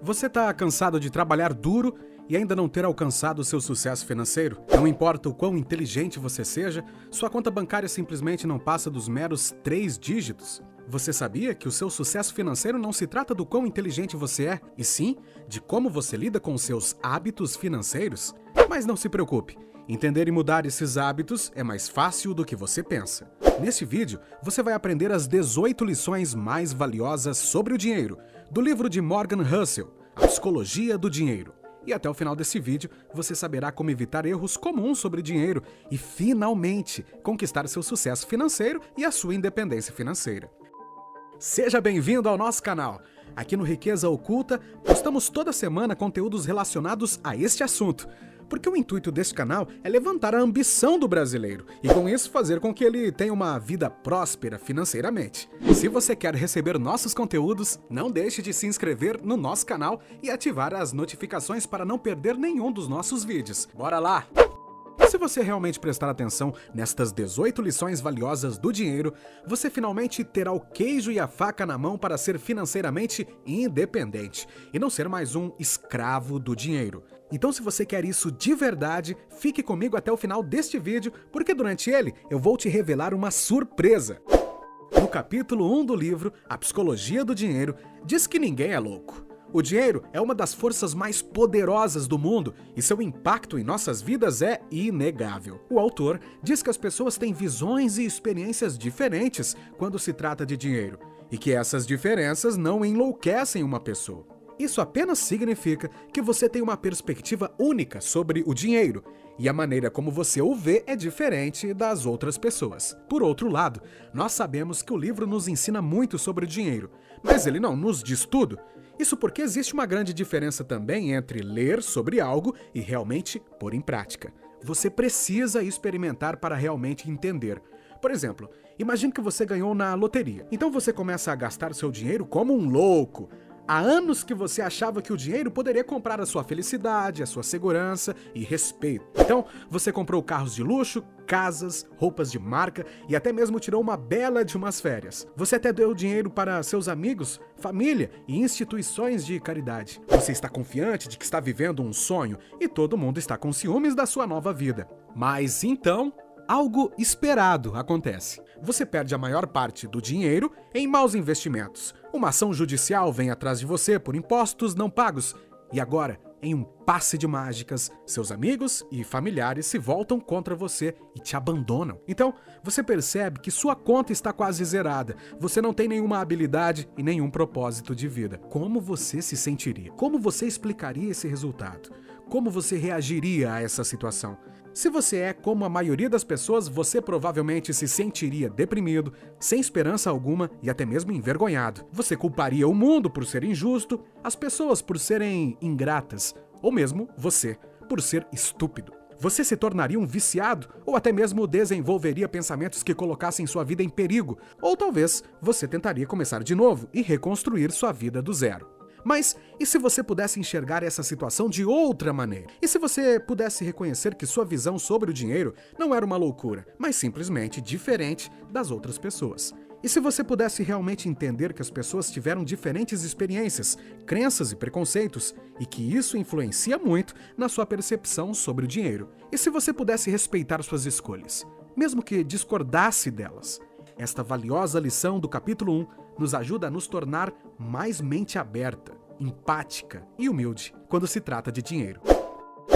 Você está cansado de trabalhar duro e ainda não ter alcançado o seu sucesso financeiro? Não importa o quão inteligente você seja, sua conta bancária simplesmente não passa dos meros 3 dígitos. Você sabia que o seu sucesso financeiro não se trata do quão inteligente você é, e sim de como você lida com os seus hábitos financeiros? Mas não se preocupe, entender e mudar esses hábitos é mais fácil do que você pensa. Neste vídeo, você vai aprender as 18 lições mais valiosas sobre o dinheiro, do livro de Morgan Housel, A Psicologia do Dinheiro. E até o final desse vídeo, você saberá como evitar erros comuns sobre dinheiro e, finalmente, conquistar seu sucesso financeiro e a sua independência financeira. Seja bem-vindo ao nosso canal! Aqui no Riqueza Oculta, postamos toda semana conteúdos relacionados a este assunto, porque o intuito deste canal é levantar a ambição do brasileiro e com isso fazer com que ele tenha uma vida próspera financeiramente. Se você quer receber nossos conteúdos, não deixe de se inscrever no nosso canal e ativar as notificações para não perder nenhum dos nossos vídeos. Bora lá! Se você realmente prestar atenção nestas 18 lições valiosas do dinheiro, você finalmente terá o queijo e a faca na mão para ser financeiramente independente e não ser mais um escravo do dinheiro. Então, se você quer isso de verdade, fique comigo até o final deste vídeo, porque durante ele eu vou te revelar uma surpresa. No capítulo 1 do livro, A Psicologia do Dinheiro, diz que ninguém é louco. O dinheiro é uma das forças mais poderosas do mundo e seu impacto em nossas vidas é inegável. O autor diz que as pessoas têm visões e experiências diferentes quando se trata de dinheiro e que essas diferenças não enlouquecem uma pessoa. Isso apenas significa que você tem uma perspectiva única sobre o dinheiro e a maneira como você o vê é diferente das outras pessoas. Por outro lado, nós sabemos que o livro nos ensina muito sobre o dinheiro, mas ele não nos diz tudo. Isso porque existe uma grande diferença também entre ler sobre algo e realmente pôr em prática. Você precisa experimentar para realmente entender. Por exemplo, imagine que você ganhou na loteria. Então você começa a gastar seu dinheiro como um louco. Há anos que você achava que o dinheiro poderia comprar a sua felicidade, a sua segurança e respeito. Então, você comprou carros de luxo, casas, roupas de marca e até mesmo tirou uma bela de umas férias. Você até deu dinheiro para seus amigos, família e instituições de caridade. Você está confiante de que está vivendo um sonho e todo mundo está com ciúmes da sua nova vida. Mas então, algo esperado acontece. Você perde a maior parte do dinheiro em maus investimentos. Uma ação judicial vem atrás de você por impostos não pagos. E agora, em um passe de mágicas, seus amigos e familiares se voltam contra você e te abandonam. Então, você percebe que sua conta está quase zerada. Você não tem nenhuma habilidade e nenhum propósito de vida. Como você se sentiria? Como você explicaria esse resultado? Como você reagiria a essa situação? Se você é como a maioria das pessoas, você provavelmente se sentiria deprimido, sem esperança alguma e até mesmo envergonhado. Você culparia o mundo por ser injusto, as pessoas por serem ingratas, ou mesmo você por ser estúpido. Você se tornaria um viciado ou até mesmo desenvolveria pensamentos que colocassem sua vida em perigo, ou talvez você tentaria começar de novo e reconstruir sua vida do zero. Mas e se você pudesse enxergar essa situação de outra maneira? E se você pudesse reconhecer que sua visão sobre o dinheiro não era uma loucura, mas simplesmente diferente das outras pessoas? E se você pudesse realmente entender que as pessoas tiveram diferentes experiências, crenças e preconceitos, e que isso influencia muito na sua percepção sobre o dinheiro? E se você pudesse respeitar suas escolhas, mesmo que discordasse delas? Esta valiosa lição do capítulo 1 nos ajuda a nos tornar mais mente aberta, empática e humilde quando se trata de dinheiro.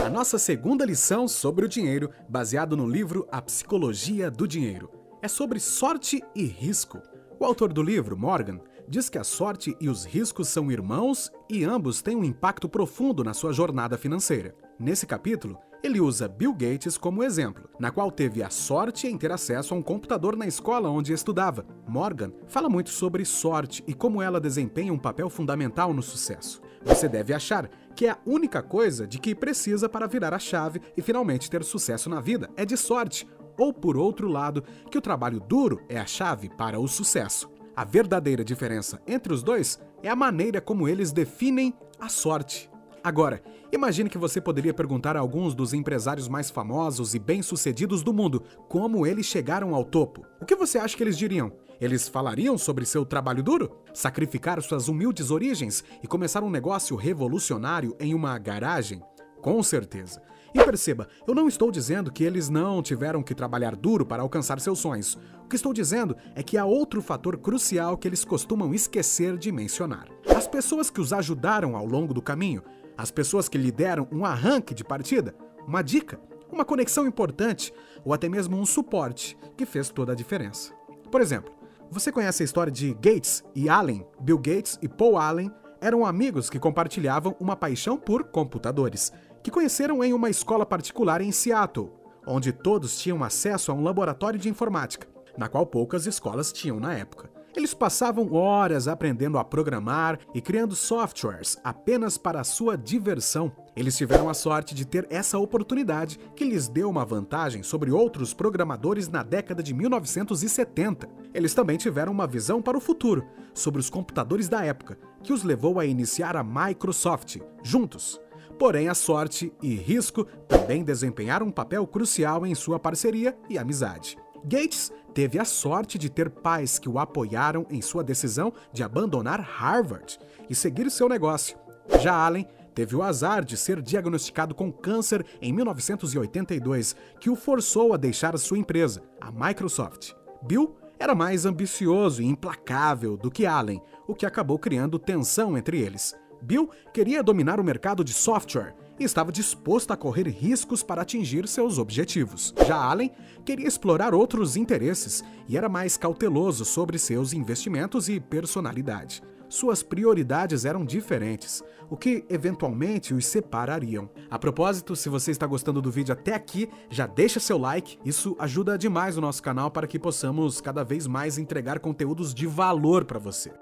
A nossa segunda lição sobre o dinheiro, baseado no livro A Psicologia do Dinheiro, é sobre sorte e risco. O autor do livro, Morgan, diz que a sorte e os riscos são irmãos e ambos têm um impacto profundo na sua jornada financeira. Nesse capítulo, ele usa Bill Gates como exemplo, na qual teve a sorte em ter acesso a um computador na escola onde estudava. Morgan fala muito sobre sorte e como ela desempenha um papel fundamental no sucesso. Você deve achar que a única coisa de que precisa para virar a chave e finalmente ter sucesso na vida é de sorte, ou por outro lado, que o trabalho duro é a chave para o sucesso. A verdadeira diferença entre os dois é a maneira como eles definem a sorte. Agora, imagine que você poderia perguntar a alguns dos empresários mais famosos e bem-sucedidos do mundo como eles chegaram ao topo. O que você acha que eles diriam? Eles falariam sobre seu trabalho duro? Sacrificar suas humildes origens e começar um negócio revolucionário em uma garagem? Com certeza. E perceba, eu não estou dizendo que eles não tiveram que trabalhar duro para alcançar seus sonhos. O que estou dizendo é que há outro fator crucial que eles costumam esquecer de mencionar. As pessoas que os ajudaram ao longo do caminho, as pessoas que lhe deram um arranque de partida, uma dica, uma conexão importante ou até mesmo um suporte que fez toda a diferença. Por exemplo, você conhece a história de Gates e Allen? Bill Gates e Paul Allen eram amigos que compartilhavam uma paixão por computadores, que conheceram em uma escola particular em Seattle, onde todos tinham acesso a um laboratório de informática, na qual poucas escolas tinham na época. Eles passavam horas aprendendo a programar e criando softwares apenas para a sua diversão. Eles tiveram a sorte de ter essa oportunidade que lhes deu uma vantagem sobre outros programadores na década de 1970. Eles também tiveram uma visão para o futuro, sobre os computadores da época, que os levou a iniciar a Microsoft, juntos. Porém, a sorte e risco também desempenharam um papel crucial em sua parceria e amizade. Gates teve a sorte de ter pais que o apoiaram em sua decisão de abandonar Harvard e seguir seu negócio. Já Allen teve o azar de ser diagnosticado com câncer em 1982, que o forçou a deixar sua empresa, a Microsoft. Bill era mais ambicioso e implacável do que Allen, o que acabou criando tensão entre eles. Bill queria dominar o mercado de software e estava disposto a correr riscos para atingir seus objetivos. Já Allen queria explorar outros interesses e era mais cauteloso sobre seus investimentos e personalidade. Suas prioridades eram diferentes, o que eventualmente os separariam. A propósito, se você está gostando do vídeo até aqui, já deixa seu like, isso ajuda demais o nosso canal para que possamos cada vez mais entregar conteúdos de valor para você.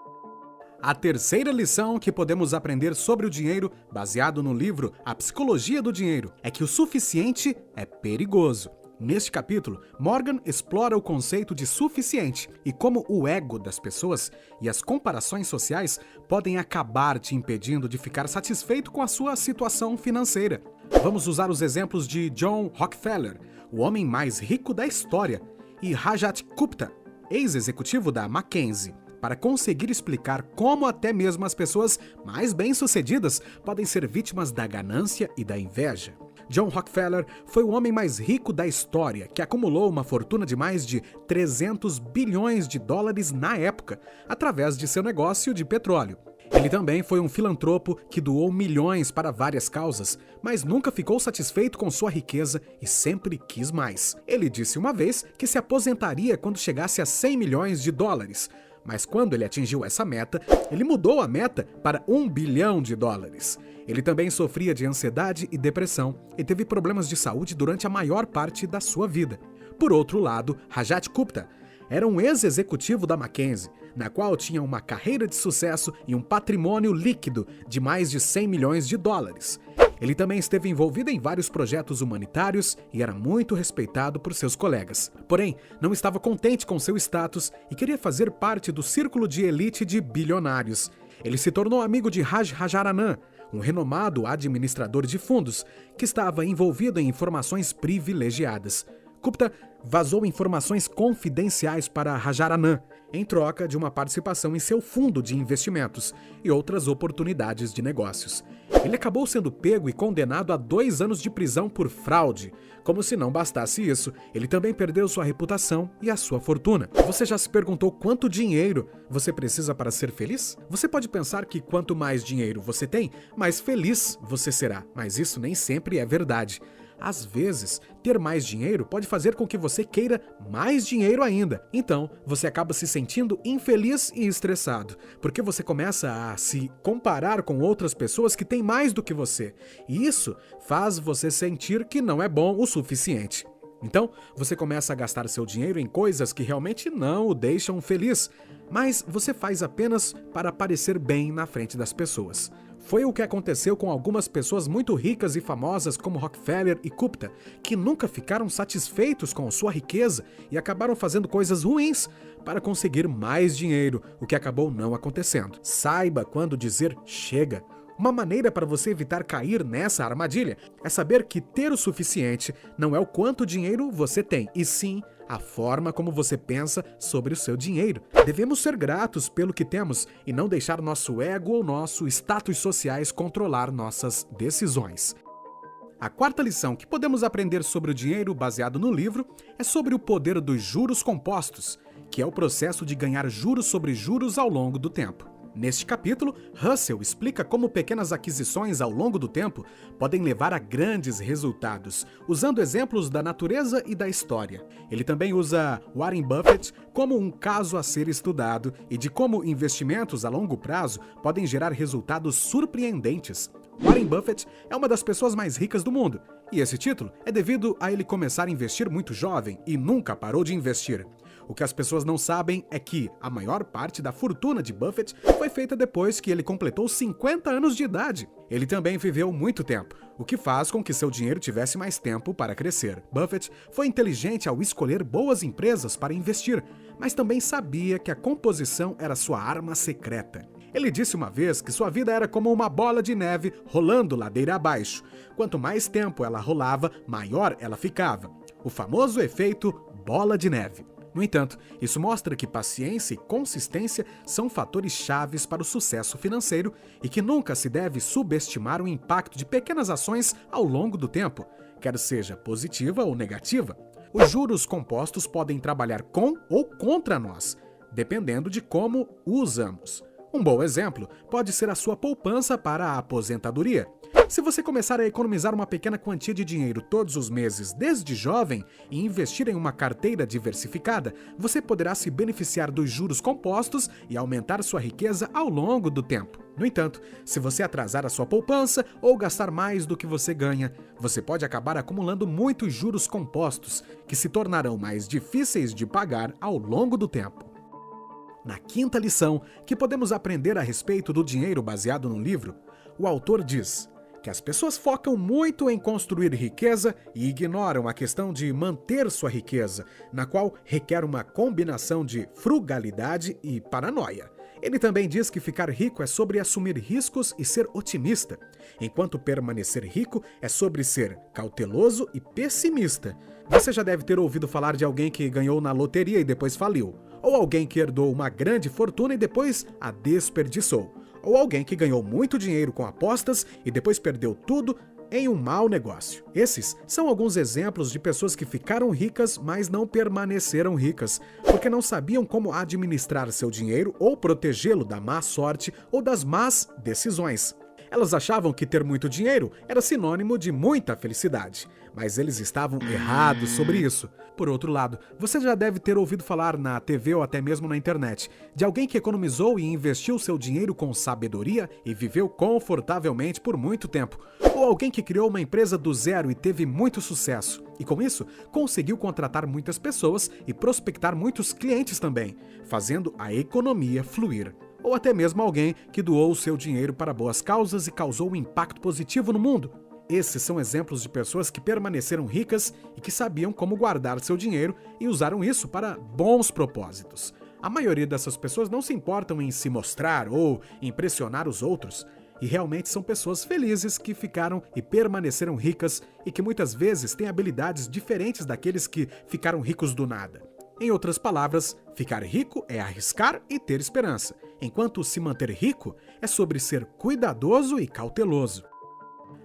A terceira lição que podemos aprender sobre o dinheiro, baseado no livro A Psicologia do Dinheiro, é que o suficiente é perigoso. Neste capítulo, Morgan explora o conceito de suficiente e como o ego das pessoas e as comparações sociais podem acabar te impedindo de ficar satisfeito com a sua situação financeira. Vamos usar os exemplos de John Rockefeller, o homem mais rico da história, e Rajat Gupta, ex-executivo da McKinsey, para conseguir explicar como até mesmo as pessoas mais bem-sucedidas podem ser vítimas da ganância e da inveja. John Rockefeller foi o homem mais rico da história, que acumulou uma fortuna de mais de 300 bilhões de dólares na época, através de seu negócio de petróleo. Ele também foi um filantropo que doou milhões para várias causas, mas nunca ficou satisfeito com sua riqueza e sempre quis mais. Ele disse uma vez que se aposentaria quando chegasse a 100 milhões de dólares, mas quando ele atingiu essa meta, ele mudou a meta para 1 bilhão de dólares. Ele também sofria de ansiedade e depressão e teve problemas de saúde durante a maior parte da sua vida. Por outro lado, Rajat Gupta era um ex-executivo da McKinsey, na qual tinha uma carreira de sucesso e um patrimônio líquido de mais de 100 milhões de dólares. Ele também esteve envolvido em vários projetos humanitários e era muito respeitado por seus colegas. Porém, não estava contente com seu status e queria fazer parte do círculo de elite de bilionários. Ele se tornou amigo de Raj Rajaranand, um renomado administrador de fundos, que estava envolvido em informações privilegiadas. Gupta vazou informações confidenciais para Rajaranand, em troca de uma participação em seu fundo de investimentos e outras oportunidades de negócios. Ele acabou sendo pego e condenado a 2 anos de prisão por fraude. Como se não bastasse isso, ele também perdeu sua reputação e a sua fortuna. Você já se perguntou quanto dinheiro você precisa para ser feliz? Você pode pensar que quanto mais dinheiro você tem, mais feliz você será, mas isso nem sempre é verdade. Às vezes, ter mais dinheiro pode fazer com que você queira mais dinheiro ainda. Então, você acaba se sentindo infeliz e estressado, porque você começa a se comparar com outras pessoas que têm mais do que você. E isso faz você sentir que não é bom o suficiente. Então, você começa a gastar seu dinheiro em coisas que realmente não o deixam feliz, mas você faz apenas para parecer bem na frente das pessoas. Foi o que aconteceu com algumas pessoas muito ricas e famosas como Rockefeller e Gupta, que nunca ficaram satisfeitos com sua riqueza e acabaram fazendo coisas ruins para conseguir mais dinheiro, o que acabou não acontecendo. Saiba quando dizer chega. Uma maneira para você evitar cair nessa armadilha é saber que ter o suficiente não é o quanto dinheiro você tem, e sim a forma como você pensa sobre o seu dinheiro. Devemos ser gratos pelo que temos e não deixar nosso ego ou nosso status sociais controlar nossas decisões. A quarta lição que podemos aprender sobre o dinheiro baseado no livro é sobre o poder dos juros compostos, que é o processo de ganhar juros sobre juros ao longo do tempo. Neste capítulo, Russell explica como pequenas aquisições ao longo do tempo podem levar a grandes resultados, usando exemplos da natureza e da história. Ele também usa Warren Buffett como um caso a ser estudado e de como investimentos a longo prazo podem gerar resultados surpreendentes. Warren Buffett é uma das pessoas mais ricas do mundo, e esse título é devido a ele começar a investir muito jovem e nunca parou de investir. O que as pessoas não sabem é que a maior parte da fortuna de Buffett foi feita depois que ele completou 50 anos de idade. Ele também viveu muito tempo, o que faz com que seu dinheiro tivesse mais tempo para crescer. Buffett foi inteligente ao escolher boas empresas para investir, mas também sabia que a composição era sua arma secreta. Ele disse uma vez que sua vida era como uma bola de neve rolando ladeira abaixo. Quanto mais tempo ela rolava, maior ela ficava. O famoso efeito bola de neve. No entanto, isso mostra que paciência e consistência são fatores chaves para o sucesso financeiro e que nunca se deve subestimar o impacto de pequenas ações ao longo do tempo, quer seja positiva ou negativa. Os juros compostos podem trabalhar com ou contra nós, dependendo de como o usamos. Um bom exemplo pode ser a sua poupança para a aposentadoria. Se você começar a economizar uma pequena quantia de dinheiro todos os meses desde jovem e investir em uma carteira diversificada, você poderá se beneficiar dos juros compostos e aumentar sua riqueza ao longo do tempo. No entanto, se você atrasar a sua poupança ou gastar mais do que você ganha, você pode acabar acumulando muitos juros compostos, que se tornarão mais difíceis de pagar ao longo do tempo. Na quinta lição, que podemos aprender a respeito do dinheiro baseado no livro, o autor diz que as pessoas focam muito em construir riqueza e ignoram a questão de manter sua riqueza, na qual requer uma combinação de frugalidade e paranoia. Ele também diz que ficar rico é sobre assumir riscos e ser otimista, enquanto permanecer rico é sobre ser cauteloso e pessimista. Você já deve ter ouvido falar de alguém que ganhou na loteria e depois faliu, ou alguém que herdou uma grande fortuna e depois a desperdiçou, ou alguém que ganhou muito dinheiro com apostas e depois perdeu tudo em um mau negócio. Esses são alguns exemplos de pessoas que ficaram ricas, mas não permaneceram ricas, porque não sabiam como administrar seu dinheiro ou protegê-lo da má sorte ou das más decisões. Elas achavam que ter muito dinheiro era sinônimo de muita felicidade, mas eles estavam errados sobre isso. Por outro lado, você já deve ter ouvido falar na TV ou até mesmo na internet de alguém que economizou e investiu seu dinheiro com sabedoria e viveu confortavelmente por muito tempo, ou alguém que criou uma empresa do zero e teve muito sucesso, e com isso conseguiu contratar muitas pessoas e prospectar muitos clientes também, fazendo a economia fluir. Ou até mesmo alguém que doou o seu dinheiro para boas causas e causou um impacto positivo no mundo. Esses são exemplos de pessoas que permaneceram ricas e que sabiam como guardar seu dinheiro e usaram isso para bons propósitos. A maioria dessas pessoas não se importam em se mostrar ou impressionar os outros, e realmente são pessoas felizes que ficaram e permaneceram ricas e que muitas vezes têm habilidades diferentes daqueles que ficaram ricos do nada. Em outras palavras, ficar rico é arriscar e ter esperança, enquanto se manter rico é sobre ser cuidadoso e cauteloso.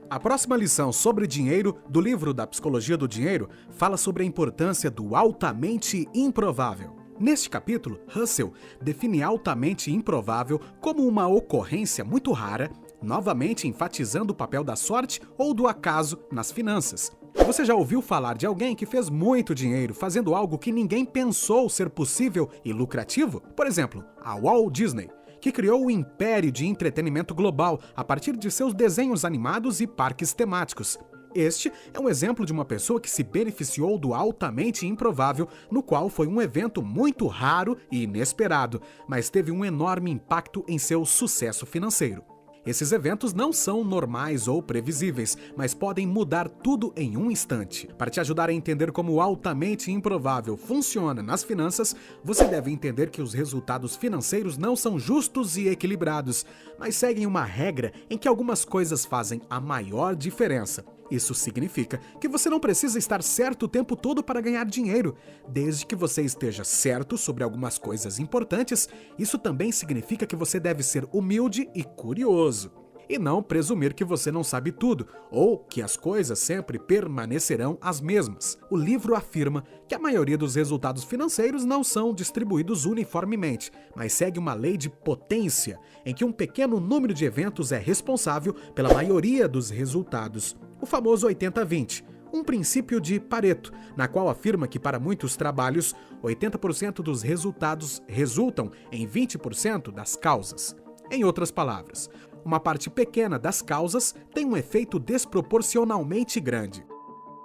A próxima lição sobre dinheiro do livro da Psicologia do Dinheiro fala sobre a importância do altamente improvável. Neste capítulo, Russell define altamente improvável como uma ocorrência muito rara, novamente enfatizando o papel da sorte ou do acaso nas finanças. Você já ouviu falar de alguém que fez muito dinheiro fazendo algo que ninguém pensou ser possível e lucrativo? Por exemplo, a Walt Disney, que criou o império de entretenimento global a partir de seus desenhos animados e parques temáticos. Este é um exemplo de uma pessoa que se beneficiou do altamente improvável, no qual foi um evento muito raro e inesperado, mas teve um enorme impacto em seu sucesso financeiro. Esses eventos não são normais ou previsíveis, mas podem mudar tudo em um instante. Para te ajudar a entender como o altamente improvável funciona nas finanças, você deve entender que os resultados financeiros não são justos e equilibrados, mas seguem uma regra em que algumas coisas fazem a maior diferença. Isso significa que você não precisa estar certo o tempo todo para ganhar dinheiro. Desde que você esteja certo sobre algumas coisas importantes, isso também significa que você deve ser humilde e curioso. E não presumir que você não sabe tudo, ou que as coisas sempre permanecerão as mesmas. O livro afirma que a maioria dos resultados financeiros não são distribuídos uniformemente, mas segue uma lei de potência, em que um pequeno número de eventos é responsável pela maioria dos resultados. O famoso 80-20. Um princípio de Pareto, na qual afirma que para muitos trabalhos, 80% dos resultados resultam em 20% das causas. Em outras palavras, uma parte pequena das causas tem um efeito desproporcionalmente grande.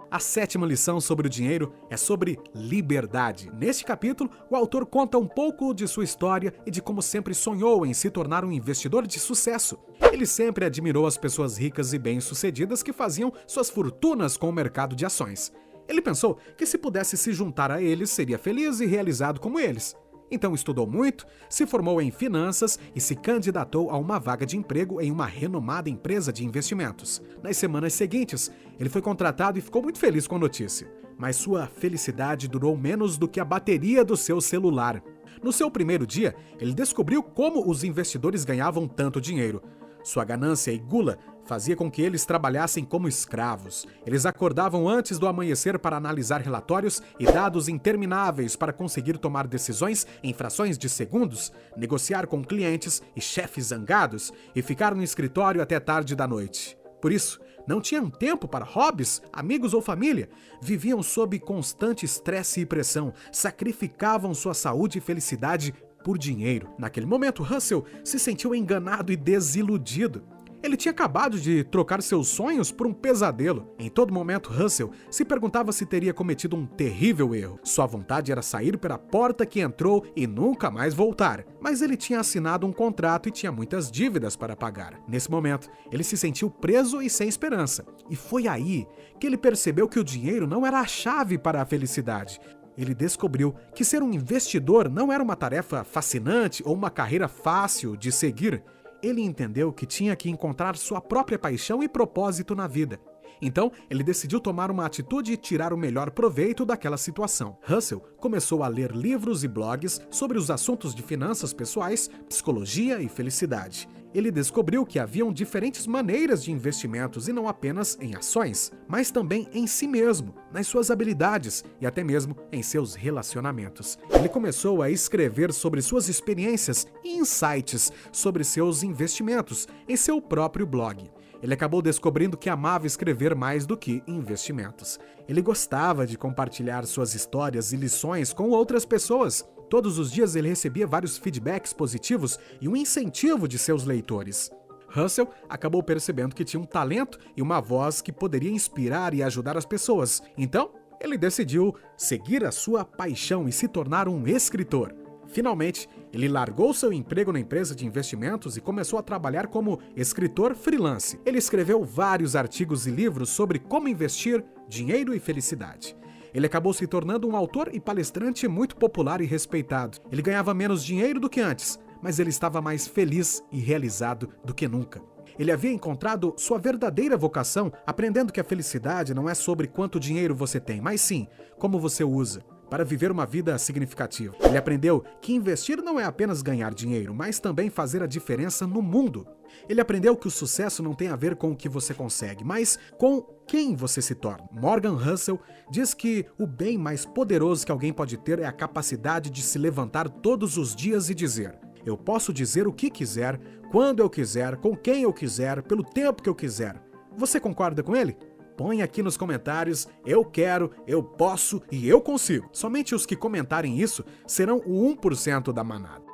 A sétima lição sobre o dinheiro é sobre liberdade. Neste capítulo, o autor conta um pouco de sua história e de como sempre sonhou em se tornar um investidor de sucesso. Ele sempre admirou as pessoas ricas e bem-sucedidas que faziam suas fortunas com o mercado de ações. Ele pensou que se pudesse se juntar a eles, seria feliz e realizado como eles. Então estudou muito, se formou em finanças e se candidatou a uma vaga de emprego em uma renomada empresa de investimentos. Nas semanas seguintes, ele foi contratado e ficou muito feliz com a notícia. Mas sua felicidade durou menos do que a bateria do seu celular. No seu primeiro dia, ele descobriu como os investidores ganhavam tanto dinheiro. Sua ganância e gula fazia com que eles trabalhassem como escravos. Eles acordavam antes do amanhecer para analisar relatórios e dados intermináveis para conseguir tomar decisões em frações de segundos, negociar com clientes e chefes zangados e ficar no escritório até tarde da noite. Por isso, não tinham tempo para hobbies, amigos ou família. Viviam sob constante estresse e pressão, sacrificavam sua saúde e felicidade por dinheiro. Naquele momento, Russell se sentiu enganado e desiludido. Ele tinha acabado de trocar seus sonhos por um pesadelo. Em todo momento, Russell se perguntava se teria cometido um terrível erro. Sua vontade era sair pela porta que entrou e nunca mais voltar. Mas ele tinha assinado um contrato e tinha muitas dívidas para pagar. Nesse momento, ele se sentiu preso e sem esperança. E foi aí que ele percebeu que o dinheiro não era a chave para a felicidade. Ele descobriu que ser um investidor não era uma tarefa fascinante ou uma carreira fácil de seguir. Ele entendeu que tinha que encontrar sua própria paixão e propósito na vida. Então, ele decidiu tomar uma atitude e tirar o melhor proveito daquela situação. Russell começou a ler livros e blogs sobre os assuntos de finanças pessoais, psicologia e felicidade. Ele descobriu que haviam diferentes maneiras de investimentos e não apenas em ações, mas também em si mesmo, nas suas habilidades e até mesmo em seus relacionamentos. Ele começou a escrever sobre suas experiências e insights sobre seus investimentos em seu próprio blog. Ele acabou descobrindo que amava escrever mais do que investimentos. Ele gostava de compartilhar suas histórias e lições com outras pessoas. Todos os dias ele recebia vários feedbacks positivos e um incentivo de seus leitores. Russell acabou percebendo que tinha um talento e uma voz que poderia inspirar e ajudar as pessoas. Então, ele decidiu seguir a sua paixão e se tornar um escritor. Finalmente, ele largou seu emprego na empresa de investimentos e começou a trabalhar como escritor freelance. Ele escreveu vários artigos e livros sobre como investir, dinheiro e felicidade. Ele acabou se tornando um autor e palestrante muito popular e respeitado. Ele ganhava menos dinheiro do que antes, mas ele estava mais feliz e realizado do que nunca. Ele havia encontrado sua verdadeira vocação, aprendendo que a felicidade não é sobre quanto dinheiro você tem, mas sim como você usa para viver uma vida significativa. Ele aprendeu que investir não é apenas ganhar dinheiro, mas também fazer a diferença no mundo. Ele aprendeu que o sucesso não tem a ver com o que você consegue, mas com quem você se torna. Morgan Housel diz que o bem mais poderoso que alguém pode ter é a capacidade de se levantar todos os dias e dizer: eu posso dizer o que quiser, quando eu quiser, com quem eu quiser, pelo tempo que eu quiser. Você concorda com ele? Põe aqui nos comentários: eu quero, eu posso e eu consigo. Somente os que comentarem isso serão o 1% da manada.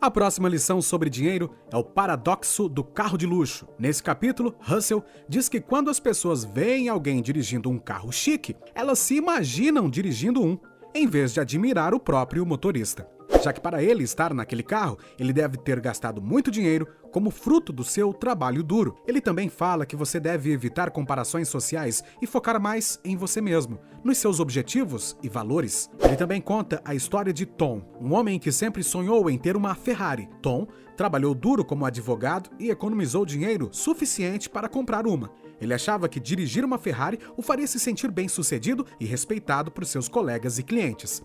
A próxima lição sobre dinheiro é o paradoxo do carro de luxo. Nesse capítulo, Russell diz que quando as pessoas veem alguém dirigindo um carro chique, elas se imaginam dirigindo um, em vez de admirar o próprio motorista. já que para ele estar naquele carro, ele deve ter gastado muito dinheiro como fruto do seu trabalho duro. Ele também fala que você deve evitar comparações sociais e focar mais em você mesmo, nos seus objetivos e valores. Ele também conta a história de Tom, um homem que sempre sonhou em ter uma Ferrari. Tom trabalhou duro como advogado e economizou dinheiro suficiente para comprar uma. Ele achava que dirigir uma Ferrari o faria se sentir bem-sucedido e respeitado por seus colegas e clientes.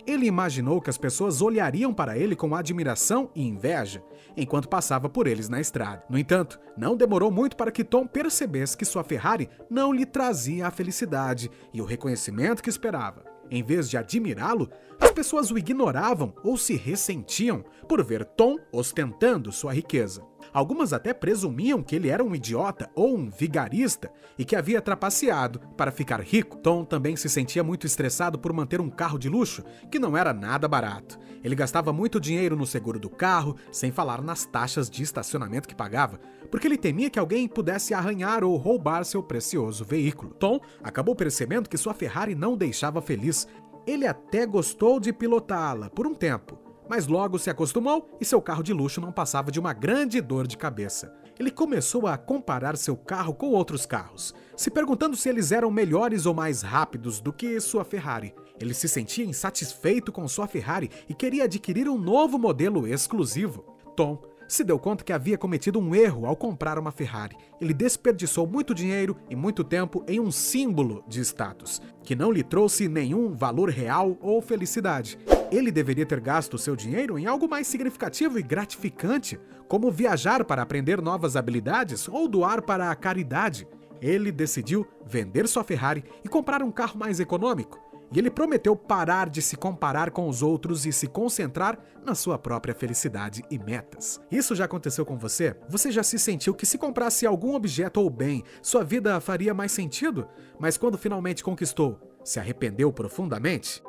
Ele imaginou que as pessoas olhariam para ele com admiração e inveja, enquanto passava por eles na estrada. No entanto, não demorou muito para que Tom percebesse que sua Ferrari não lhe trazia a felicidade e o reconhecimento que esperava. Em vez de admirá-lo, as pessoas o ignoravam ou se ressentiam por ver Tom ostentando sua riqueza. Algumas até presumiam que ele era um idiota ou um vigarista e que havia trapaceado para ficar rico. Tom também se sentia muito estressado por manter um carro de luxo, que não era nada barato. Ele gastava muito dinheiro no seguro do carro, sem falar nas taxas de estacionamento que pagava, porque ele temia que alguém pudesse arranhar ou roubar seu precioso veículo. Tom acabou percebendo que sua Ferrari não o deixava feliz. Ele até gostou de pilotá-la por um tempo, mas logo se acostumou e seu carro de luxo não passava de uma grande dor de cabeça. Ele começou a comparar seu carro com outros carros, se perguntando se eles eram melhores ou mais rápidos do que sua Ferrari. Ele se sentia insatisfeito com sua Ferrari e queria adquirir um novo modelo exclusivo. Tom se deu conta que havia cometido um erro ao comprar uma Ferrari. Ele desperdiçou muito dinheiro e muito tempo em um símbolo de status, que não lhe trouxe nenhum valor real ou felicidade. Ele deveria ter gasto seu dinheiro em algo mais significativo e gratificante, como viajar para aprender novas habilidades ou doar para a caridade. Ele decidiu vender sua Ferrari e comprar um carro mais econômico. E ele prometeu parar de se comparar com os outros e se concentrar na sua própria felicidade e metas. Isso já aconteceu com você? Você já se sentiu que se comprasse algum objeto ou bem, sua vida faria mais sentido? Mas quando finalmente conquistou, se arrependeu profundamente?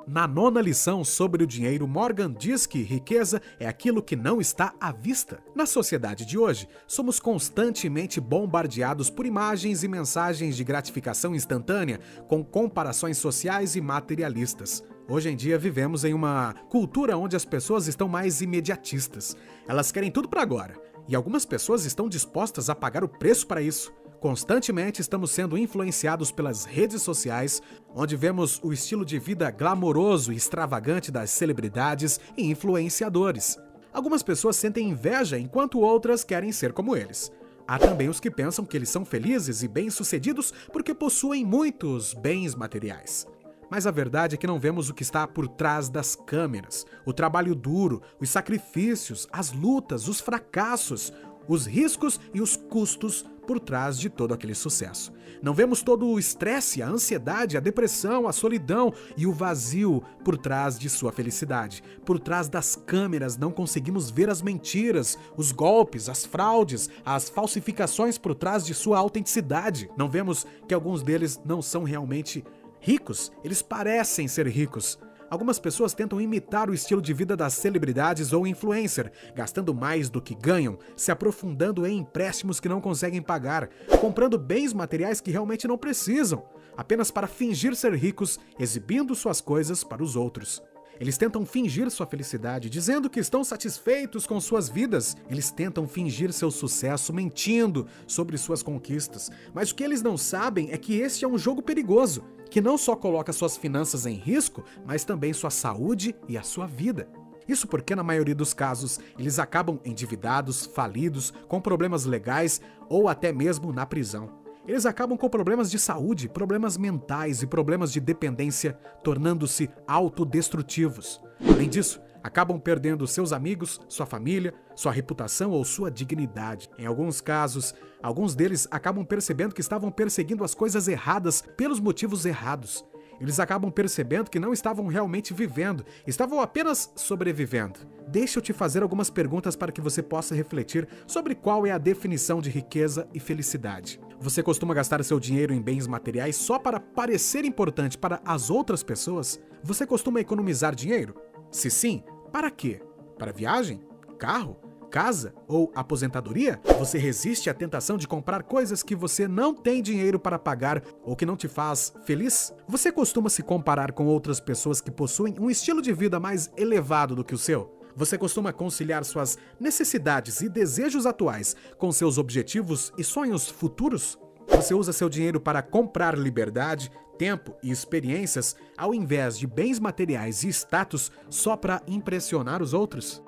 Na 9ª lição sobre o dinheiro, Morgan diz que riqueza é aquilo que não está à vista. Na sociedade de hoje, somos constantemente bombardeados por imagens e mensagens de gratificação instantânea, com comparações sociais e materialistas. Hoje em dia vivemos em uma cultura onde as pessoas estão mais imediatistas. Elas querem tudo para agora, e algumas pessoas estão dispostas a pagar o preço para isso. Constantemente estamos sendo influenciados pelas redes sociais, onde vemos o estilo de vida glamouroso e extravagante das celebridades e influenciadores. Algumas pessoas sentem inveja enquanto outras querem ser como eles. Há também os que pensam que eles são felizes e bem-sucedidos porque possuem muitos bens materiais. Mas a verdade é que não vemos o que está por trás das câmeras, o trabalho duro, os sacrifícios, as lutas, os fracassos, os riscos e os custos por trás de todo aquele sucesso. Não vemos todo o estresse, a ansiedade, a depressão, a solidão e o vazio por trás de sua felicidade. Por trás das câmeras não conseguimos ver as mentiras, os golpes, as fraudes, as falsificações por trás de sua autenticidade. Não vemos que alguns deles não são realmente ricos, eles parecem ser ricos. Algumas pessoas tentam imitar o estilo de vida das celebridades ou influencer, gastando mais do que ganham, se aprofundando em empréstimos que não conseguem pagar, comprando bens materiais que realmente não precisam, apenas para fingir ser ricos, exibindo suas coisas para os outros. Eles tentam fingir sua felicidade, dizendo que estão satisfeitos com suas vidas. Eles tentam fingir seu sucesso, mentindo sobre suas conquistas. Mas o que eles não sabem é que este é um jogo perigoso, que não só coloca suas finanças em risco, mas também sua saúde e a sua vida. Isso porque, na maioria dos casos, eles acabam endividados, falidos, com problemas legais ou até mesmo na prisão. Eles acabam com problemas de saúde, problemas mentais e problemas de dependência, tornando-se autodestrutivos. Além disso, acabam perdendo seus amigos, sua família, sua reputação ou sua dignidade. Em alguns casos, alguns deles acabam percebendo que estavam perseguindo as coisas erradas pelos motivos errados. Eles acabam percebendo que não estavam realmente vivendo, estavam apenas sobrevivendo. Deixa eu te fazer algumas perguntas para que você possa refletir sobre qual é a definição de riqueza e felicidade. Você costuma gastar seu dinheiro em bens materiais só para parecer importante para as outras pessoas? Você costuma economizar dinheiro? Se sim, para quê? Para viagem? Carro? casa ou aposentadoria? Você resiste à tentação de comprar coisas que você não tem dinheiro para pagar ou que não te faz feliz? Você costuma se comparar com outras pessoas que possuem um estilo de vida mais elevado do que o seu? Você costuma conciliar suas necessidades e desejos atuais com seus objetivos e sonhos futuros? Você usa seu dinheiro para comprar liberdade, tempo e experiências ao invés de bens materiais e status só para impressionar os outros?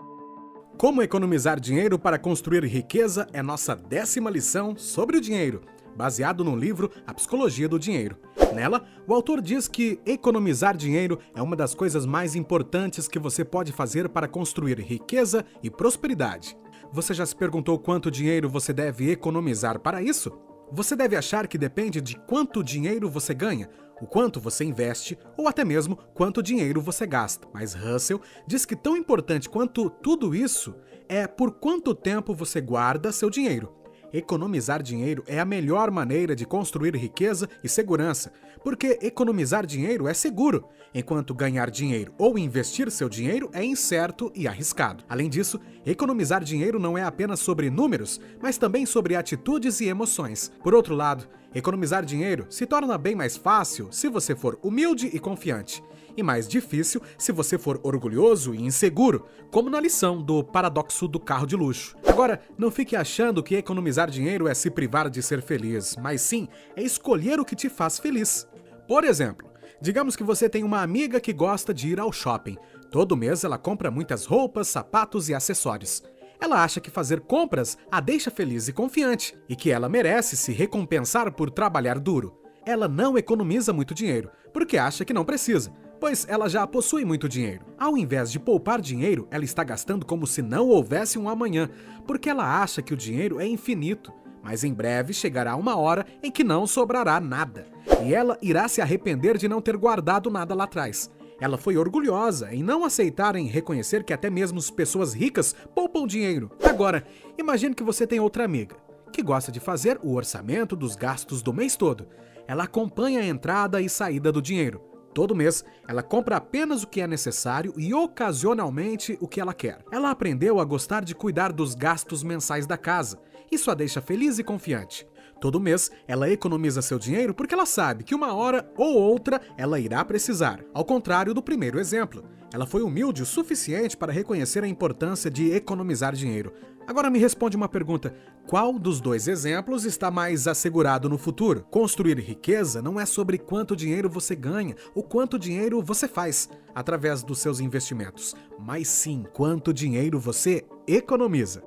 Como economizar dinheiro para construir riqueza é nossa 10ª lição sobre o dinheiro, baseado no livro A Psicologia do Dinheiro. Nela, o autor diz que economizar dinheiro é uma das coisas mais importantes que você pode fazer para construir riqueza e prosperidade. Você já se perguntou quanto dinheiro você deve economizar para isso? Você deve achar que depende de quanto dinheiro você ganha, o quanto você investe ou até mesmo quanto dinheiro você gasta. Mas Russell diz que tão importante quanto tudo isso é por quanto tempo você guarda seu dinheiro. Economizar dinheiro é a melhor maneira de construir riqueza e segurança, porque economizar dinheiro é seguro, enquanto ganhar dinheiro ou investir seu dinheiro é incerto e arriscado. Além disso, economizar dinheiro não é apenas sobre números, mas também sobre atitudes e emoções. Por outro lado, economizar dinheiro se torna bem mais fácil se você for humilde e confiante, e mais difícil se você for orgulhoso e inseguro, como na lição do paradoxo do carro de luxo. Agora, não fique achando que economizar dinheiro é se privar de ser feliz, mas sim é escolher o que te faz feliz. Por exemplo, digamos que você tem uma amiga que gosta de ir ao shopping. Todo mês ela compra muitas roupas, sapatos e acessórios. Ela acha que fazer compras a deixa feliz e confiante, e que ela merece se recompensar por trabalhar duro. Ela não economiza muito dinheiro, porque acha que não precisa, pois ela já possui muito dinheiro. Ao invés de poupar dinheiro, ela está gastando como se não houvesse um amanhã, porque ela acha que o dinheiro é infinito. Mas em breve chegará uma hora em que não sobrará nada, e ela irá se arrepender de não ter guardado nada lá atrás. Ela foi orgulhosa em não aceitar e reconhecer que até mesmo as pessoas ricas poupam dinheiro. Agora, imagine que você tem outra amiga, que gosta de fazer o orçamento dos gastos do mês todo. Ela acompanha a entrada e saída do dinheiro. Todo mês, ela compra apenas o que é necessário e ocasionalmente o que ela quer. Ela aprendeu a gostar de cuidar dos gastos mensais da casa. Isso a deixa feliz e confiante. Todo mês, ela economiza seu dinheiro porque ela sabe que uma hora ou outra ela irá precisar. Ao contrário do primeiro exemplo, ela foi humilde o suficiente para reconhecer a importância de economizar dinheiro. Agora me responde uma pergunta: qual dos dois exemplos está mais assegurado no futuro? Construir riqueza não é sobre quanto dinheiro você ganha ou quanto dinheiro você faz através dos seus investimentos, mas sim quanto dinheiro você economiza.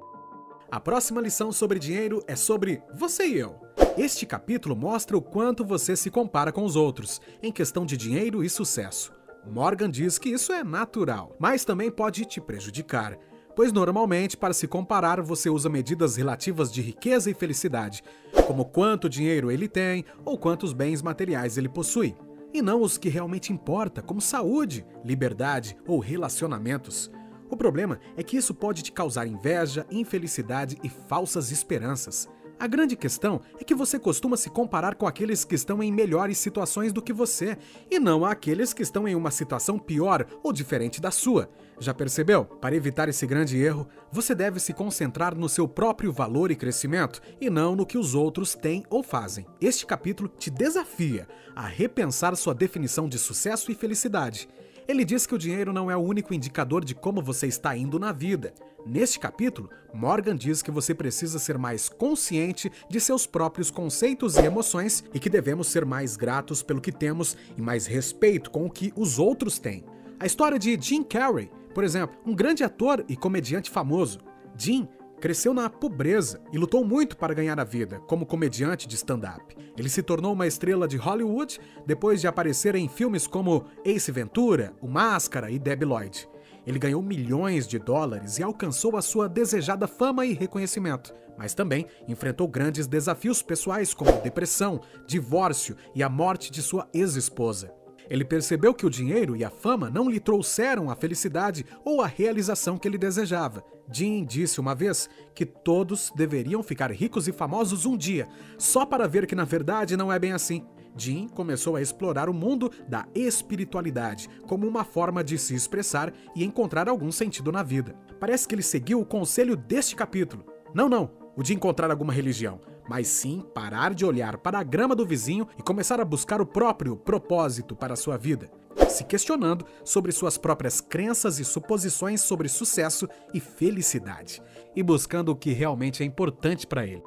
A próxima lição sobre dinheiro é sobre você e eu. Este capítulo mostra o quanto você se compara com os outros em questão de dinheiro e sucesso. Morgan diz que isso é natural, mas também pode te prejudicar, pois normalmente para se comparar você usa medidas relativas de riqueza e felicidade, como quanto dinheiro ele tem ou quantos bens materiais ele possui, e não os que realmente importa, como saúde, liberdade ou relacionamentos. O problema é que isso pode te causar inveja, infelicidade e falsas esperanças. A grande questão é que você costuma se comparar com aqueles que estão em melhores situações do que você, e não àqueles que estão em uma situação pior ou diferente da sua. Já percebeu? Para evitar esse grande erro, você deve se concentrar no seu próprio valor e crescimento, e não no que os outros têm ou fazem. Este capítulo te desafia a repensar sua definição de sucesso e felicidade. Ele diz que o dinheiro não é o único indicador de como você está indo na vida. Neste capítulo, Morgan diz que você precisa ser mais consciente de seus próprios conceitos e emoções e que devemos ser mais gratos pelo que temos e mais respeito com o que os outros têm. A história de Jim Carrey, por exemplo, um grande ator e comediante famoso. Jim cresceu na pobreza e lutou muito para ganhar a vida como comediante de stand-up. Ele se tornou uma estrela de Hollywood depois de aparecer em filmes como Ace Ventura, O Máscara e Debi Lloyd. Ele ganhou milhões de dólares e alcançou a sua desejada fama e reconhecimento, mas também enfrentou grandes desafios pessoais como depressão, divórcio e a morte de sua ex-esposa. Ele percebeu que o dinheiro e a fama não lhe trouxeram a felicidade ou a realização que ele desejava. Jim disse uma vez que todos deveriam ficar ricos e famosos um dia, só para ver que na verdade não é bem assim. Jim começou a explorar o mundo da espiritualidade como uma forma de se expressar e encontrar algum sentido na vida. Parece que ele seguiu o conselho deste capítulo. Não, o de encontrar alguma religião, mas sim parar de olhar para a grama do vizinho e começar a buscar o próprio propósito para a sua vida, se questionando sobre suas próprias crenças e suposições sobre sucesso e felicidade, e buscando o que realmente é importante para ele.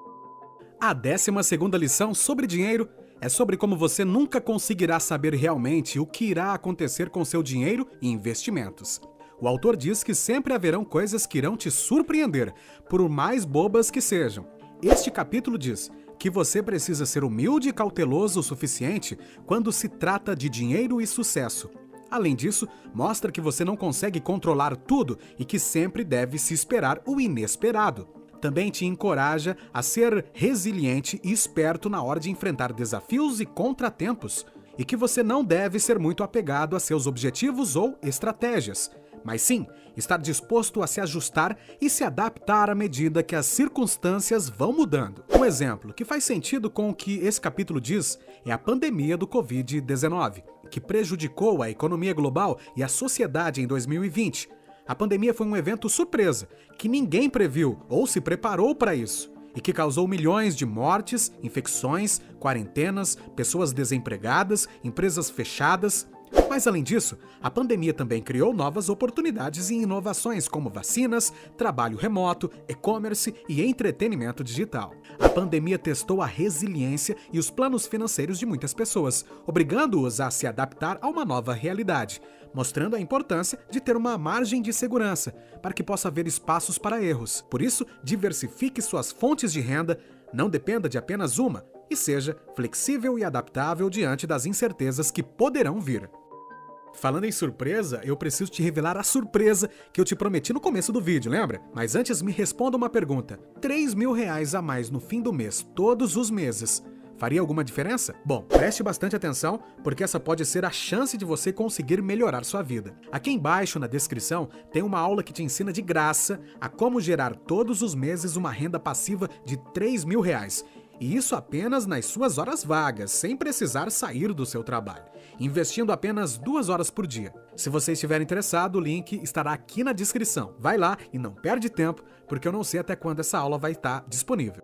A 12ª lição sobre dinheiro é sobre como você nunca conseguirá saber realmente o que irá acontecer com seu dinheiro e investimentos. O autor diz que sempre haverão coisas que irão te surpreender, por mais bobas que sejam. Este capítulo diz que você precisa ser humilde e cauteloso o suficiente quando se trata de dinheiro e sucesso. Além disso, mostra que você não consegue controlar tudo e que sempre deve se esperar o inesperado. Também te encoraja a ser resiliente e esperto na hora de enfrentar desafios e contratempos, e que você não deve ser muito apegado a seus objetivos ou estratégias, mas sim estar disposto a se ajustar e se adaptar à medida que as circunstâncias vão mudando. Um exemplo que faz sentido com o que esse capítulo diz é a pandemia do Covid-19, que prejudicou a economia global e a sociedade em 2020. A pandemia foi um evento surpresa, que ninguém previu ou se preparou para isso, e que causou milhões de mortes, infecções, quarentenas, pessoas desempregadas, empresas fechadas. Mas além disso, a pandemia também criou novas oportunidades e inovações como vacinas, trabalho remoto, e-commerce e entretenimento digital. A pandemia testou a resiliência e os planos financeiros de muitas pessoas, obrigando-os a se adaptar a uma nova realidade, mostrando a importância de ter uma margem de segurança, para que possa haver espaços para erros. Por isso, diversifique suas fontes de renda, não dependa de apenas uma, e seja flexível e adaptável diante das incertezas que poderão vir. Falando em surpresa, eu preciso te revelar a surpresa que eu te prometi no começo do vídeo, lembra? Mas antes me responda uma pergunta. R$3.000 a mais no fim do mês, todos os meses, faria alguma diferença? Bom, preste bastante atenção, porque essa pode ser a chance de você conseguir melhorar sua vida. Aqui embaixo na descrição tem uma aula que te ensina de graça a como gerar todos os meses uma renda passiva de R$3.000. E isso apenas nas suas horas vagas, sem precisar sair do seu trabalho, investindo apenas 2 horas por dia. Se você estiver interessado, o link estará aqui na descrição. Vai lá e não perde tempo, porque eu não sei até quando essa aula vai estar disponível.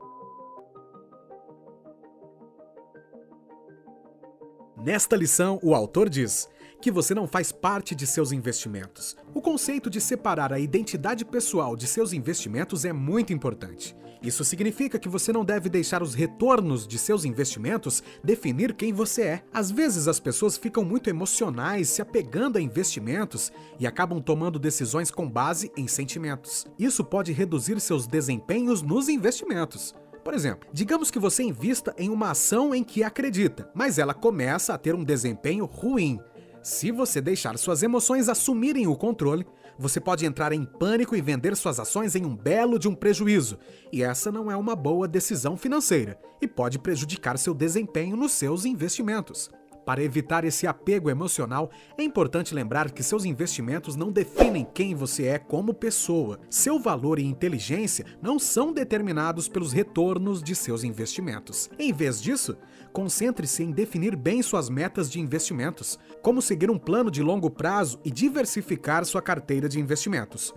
Nesta lição, o autor diz que você não faz parte de seus investimentos. O conceito de separar a identidade pessoal de seus investimentos é muito importante. Isso significa que você não deve deixar os retornos de seus investimentos definir quem você é. Às vezes as pessoas ficam muito emocionais se apegando a investimentos e acabam tomando decisões com base em sentimentos. Isso pode reduzir seus desempenhos nos investimentos. Por exemplo, digamos que você invista em uma ação em que acredita, mas ela começa a ter um desempenho ruim. Se você deixar suas emoções assumirem o controle, você pode entrar em pânico e vender suas ações em um belo de um prejuízo. E essa não é uma boa decisão financeira e pode prejudicar seu desempenho nos seus investimentos. Para evitar esse apego emocional, é importante lembrar que seus investimentos não definem quem você é como pessoa. Seu valor e inteligência não são determinados pelos retornos de seus investimentos. Em vez disso, concentre-se em definir bem suas metas de investimentos, como seguir um plano de longo prazo e diversificar sua carteira de investimentos.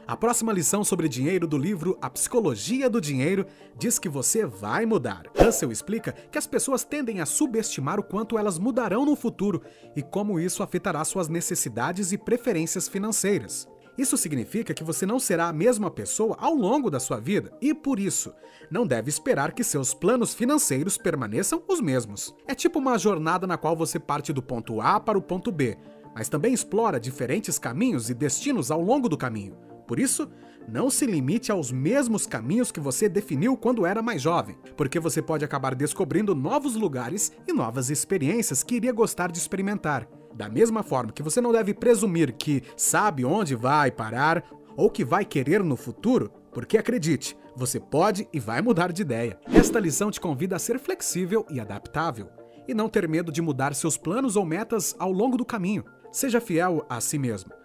A próxima lição sobre dinheiro do livro A Psicologia do Dinheiro diz que você vai mudar. Russell explica que as pessoas tendem a subestimar o quanto elas mudarão no futuro e como isso afetará suas necessidades e preferências financeiras. Isso significa que você não será a mesma pessoa ao longo da sua vida e, por isso, não deve esperar que seus planos financeiros permaneçam os mesmos. É tipo uma jornada na qual você parte do ponto A para o ponto B, mas também explora diferentes caminhos e destinos ao longo do caminho. Por isso, não se limite aos mesmos caminhos que você definiu quando era mais jovem, porque você pode acabar descobrindo novos lugares e novas experiências que iria gostar de experimentar. Da mesma forma que você não deve presumir que sabe onde vai parar ou que vai querer no futuro, porque acredite, você pode e vai mudar de ideia. Esta lição te convida a ser flexível e adaptável, e não ter medo de mudar seus planos ou metas ao longo do caminho. Seja fiel a si mesmo.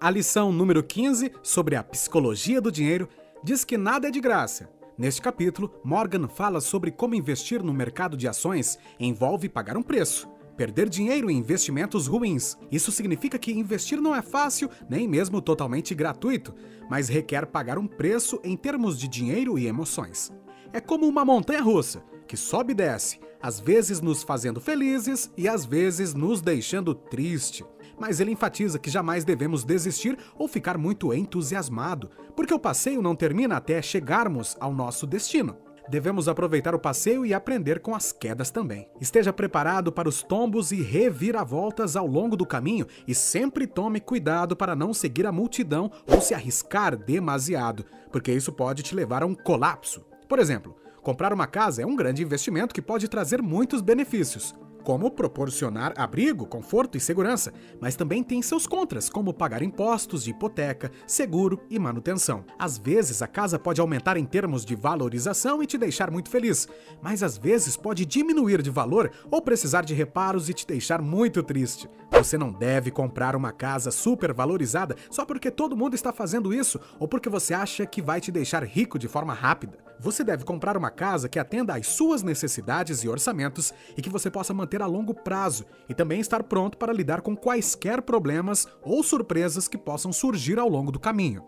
A lição número 15, sobre a psicologia do dinheiro, diz que nada é de graça, Neste capítulo, Morgan fala sobre como investir no mercado de ações envolve pagar um preço. Perder dinheiro em investimentos ruins. Isso significa que investir não é fácil, nem mesmo totalmente gratuito, mas requer pagar um preço em termos de dinheiro e emoções. É como uma montanha-russa, que sobe e desce, às vezes nos fazendo felizes e às vezes nos deixando triste. Mas ele enfatiza que jamais devemos desistir ou ficar muito entusiasmado, porque o passeio não termina até chegarmos ao nosso destino. Devemos aproveitar o passeio e aprender com as quedas também. Esteja preparado para os tombos e reviravoltas ao longo do caminho e sempre tome cuidado para não seguir a multidão ou se arriscar demasiado, porque isso pode te levar a um colapso. Por exemplo, comprar uma casa é um grande investimento que pode trazer muitos benefícios, como proporcionar abrigo, conforto e segurança, mas também tem seus contras, como pagar impostos de hipoteca, seguro e manutenção. Às vezes a casa pode aumentar em termos de valorização e te deixar muito feliz, mas às vezes pode diminuir de valor ou precisar de reparos e te deixar muito triste. Você não deve comprar uma casa super valorizada só porque todo mundo está fazendo isso ou porque você acha que vai te deixar rico de forma rápida. Você deve comprar uma casa que atenda às suas necessidades e orçamentos e que você possa manter a longo prazo e também estar pronto para lidar com quaisquer problemas ou surpresas que possam surgir ao longo do caminho.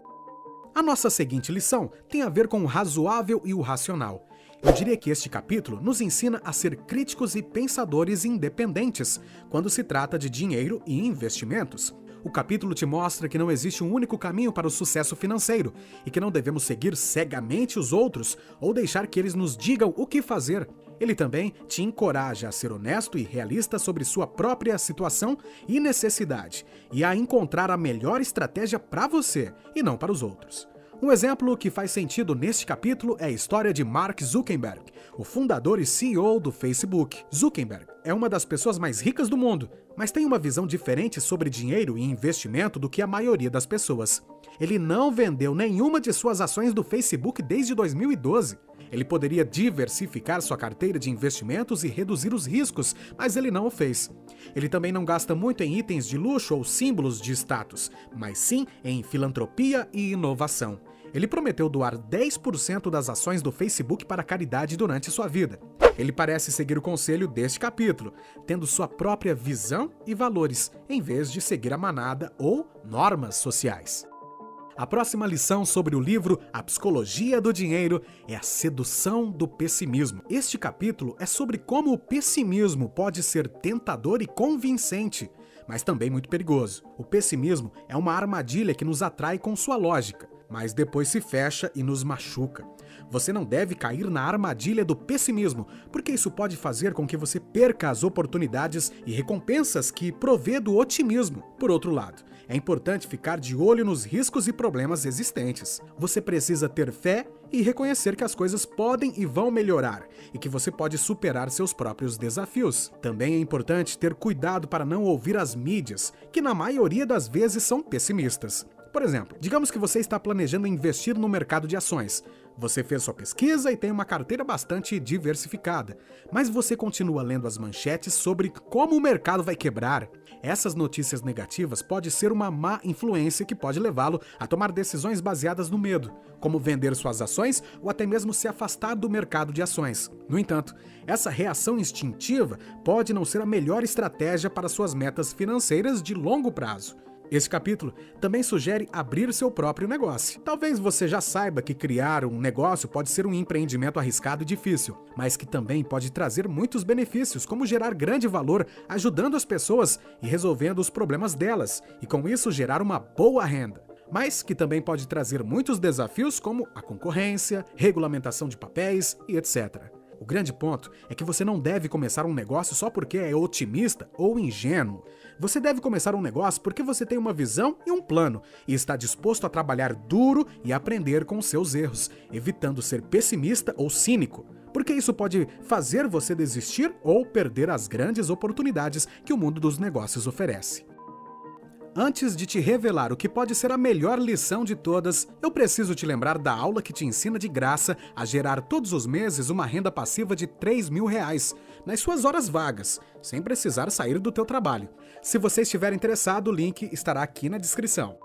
A nossa seguinte lição tem a ver com o razoável e o racional. Eu diria que este capítulo nos ensina a ser críticos e pensadores independentes quando se trata de dinheiro e investimentos. O capítulo te mostra que não existe um único caminho para o sucesso financeiro e que não devemos seguir cegamente os outros ou deixar que eles nos digam o que fazer. Ele também te encoraja a ser honesto e realista sobre sua própria situação e necessidade e a encontrar a melhor estratégia para você e não para os outros. Um exemplo que faz sentido neste capítulo é a história de Mark Zuckerberg, o fundador e CEO do Facebook. Zuckerberg é uma das pessoas mais ricas do mundo, mas tem uma visão diferente sobre dinheiro e investimento do que a maioria das pessoas. Ele não vendeu nenhuma de suas ações do Facebook desde 2012. Ele poderia diversificar sua carteira de investimentos e reduzir os riscos, mas ele não o fez. Ele também não gasta muito em itens de luxo ou símbolos de status, mas sim em filantropia e inovação. Ele prometeu doar 10% das ações do Facebook para a caridade durante sua vida. Ele parece seguir o conselho deste capítulo, tendo sua própria visão e valores, em vez de seguir a manada ou normas sociais. A próxima lição sobre o livro A Psicologia do Dinheiro é a sedução do pessimismo. Este capítulo é sobre como o pessimismo pode ser tentador e convincente, mas também muito perigoso. O pessimismo é uma armadilha que nos atrai com sua lógica, mas depois se fecha e nos machuca. Você não deve cair na armadilha do pessimismo, porque isso pode fazer com que você perca as oportunidades e recompensas que provê do otimismo. Por outro lado, é importante ficar de olho nos riscos e problemas existentes. Você precisa ter fé e reconhecer que as coisas podem e vão melhorar, e que você pode superar seus próprios desafios. Também é importante ter cuidado para não ouvir as mídias, que na maioria das vezes são pessimistas. Por exemplo, digamos que você está planejando investir no mercado de ações. Você fez sua pesquisa e tem uma carteira bastante diversificada, mas você continua lendo as manchetes sobre como o mercado vai quebrar. Essas notícias negativas podem ser uma má influência que pode levá-lo a tomar decisões baseadas no medo, como vender suas ações ou até mesmo se afastar do mercado de ações. No entanto, essa reação instintiva pode não ser a melhor estratégia para suas metas financeiras de longo prazo. Este capítulo também sugere abrir seu próprio negócio. Talvez você já saiba que criar um negócio pode ser um empreendimento arriscado e difícil, mas que também pode trazer muitos benefícios, como gerar grande valor ajudando as pessoas e resolvendo os problemas delas, e com isso gerar uma boa renda. Mas que também pode trazer muitos desafios como a concorrência, regulamentação de papéis e etc. O grande ponto é que você não deve começar um negócio só porque é otimista ou ingênuo. Você deve começar um negócio porque você tem uma visão e um plano e está disposto a trabalhar duro e aprender com seus erros, evitando ser pessimista ou cínico, porque isso pode fazer você desistir ou perder as grandes oportunidades que o mundo dos negócios oferece. Antes de te revelar o que pode ser a melhor lição de todas, eu preciso te lembrar da aula que te ensina de graça a gerar todos os meses uma renda passiva de R$3.000 nas suas horas vagas, sem precisar sair do teu trabalho. Se você estiver interessado, o link estará aqui na descrição.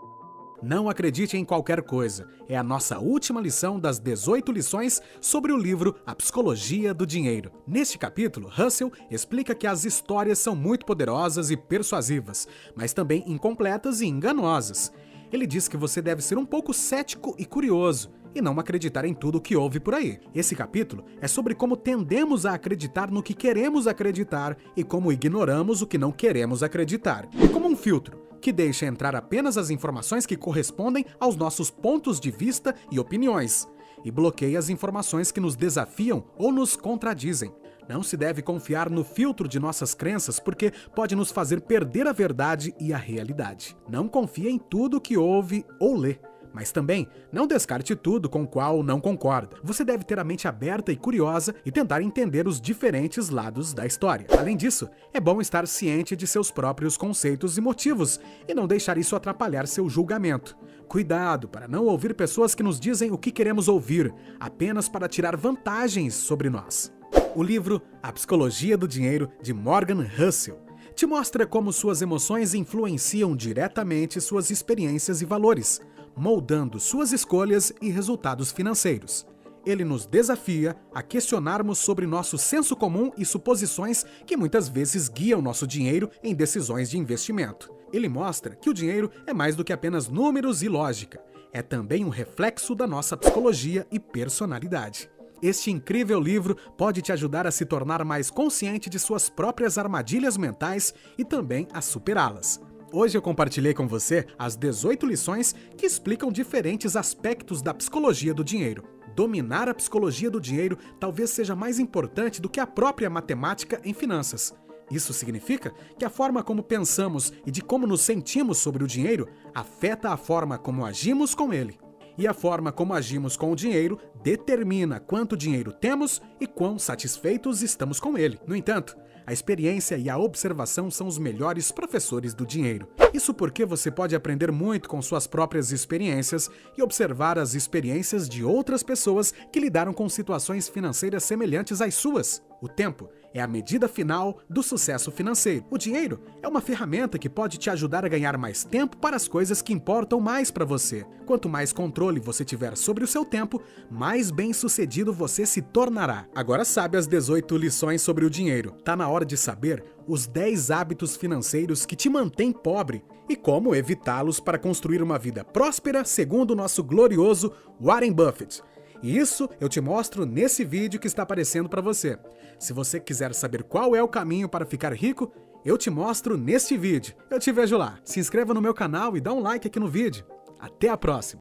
Não acredite em qualquer coisa. É a nossa última lição das 18 lições sobre o livro A Psicologia do Dinheiro. Neste capítulo, Russell explica que as histórias são muito poderosas e persuasivas, mas também incompletas e enganosas. Ele diz que você deve ser um pouco cético e curioso, e não acreditar em tudo o que ouve por aí. Esse capítulo é sobre como tendemos a acreditar no que queremos acreditar e como ignoramos o que não queremos acreditar. É como um filtro que deixa entrar apenas as informações que correspondem aos nossos pontos de vista e opiniões, e bloqueia as informações que nos desafiam ou nos contradizem. Não se deve confiar no filtro de nossas crenças porque pode nos fazer perder a verdade e a realidade. Não confie em tudo que ouve ou lê, mas também não descarte tudo com o qual não concorda. Você deve ter a mente aberta e curiosa e tentar entender os diferentes lados da história. Além disso, é bom estar ciente de seus próprios conceitos e motivos e não deixar isso atrapalhar seu julgamento. Cuidado para não ouvir pessoas que nos dizem o que queremos ouvir, apenas para tirar vantagens sobre nós. O livro A Psicologia do Dinheiro, de Morgan Housel, te mostra como suas emoções influenciam diretamente suas experiências e valores, moldando suas escolhas e resultados financeiros. Ele nos desafia a questionarmos sobre nosso senso comum e suposições que muitas vezes guiam nosso dinheiro em decisões de investimento. Ele mostra que o dinheiro é mais do que apenas números e lógica. É também um reflexo da nossa psicologia e personalidade. Este incrível livro pode te ajudar a se tornar mais consciente de suas próprias armadilhas mentais e também a superá-las. Hoje eu compartilhei com você as 18 lições que explicam diferentes aspectos da psicologia do dinheiro. Dominar a psicologia do dinheiro talvez seja mais importante do que a própria matemática em finanças. Isso significa que a forma como pensamos e de como nos sentimos sobre o dinheiro afeta a forma como agimos com ele. E a forma como agimos com o dinheiro determina quanto dinheiro temos e quão satisfeitos estamos com ele. No entanto, a experiência e a observação são os melhores professores do dinheiro. Isso porque você pode aprender muito com suas próprias experiências e observar as experiências de outras pessoas que lidaram com situações financeiras semelhantes às suas. O tempo é a medida final do sucesso financeiro. O dinheiro é uma ferramenta que pode te ajudar a ganhar mais tempo para as coisas que importam mais para você. Quanto mais controle você tiver sobre o seu tempo, mais bem-sucedido você se tornará. Agora sabe as 18 lições sobre o dinheiro. Tá na hora de saber os 10 hábitos financeiros que te mantêm pobre e como evitá-los para construir uma vida próspera segundo o nosso glorioso Warren Buffett. E isso eu te mostro nesse vídeo que está aparecendo para você. Se você quiser saber qual é o caminho para ficar rico, eu te mostro neste vídeo. Eu te vejo lá. Se inscreva no meu canal e dá um like aqui no vídeo. Até a próxima!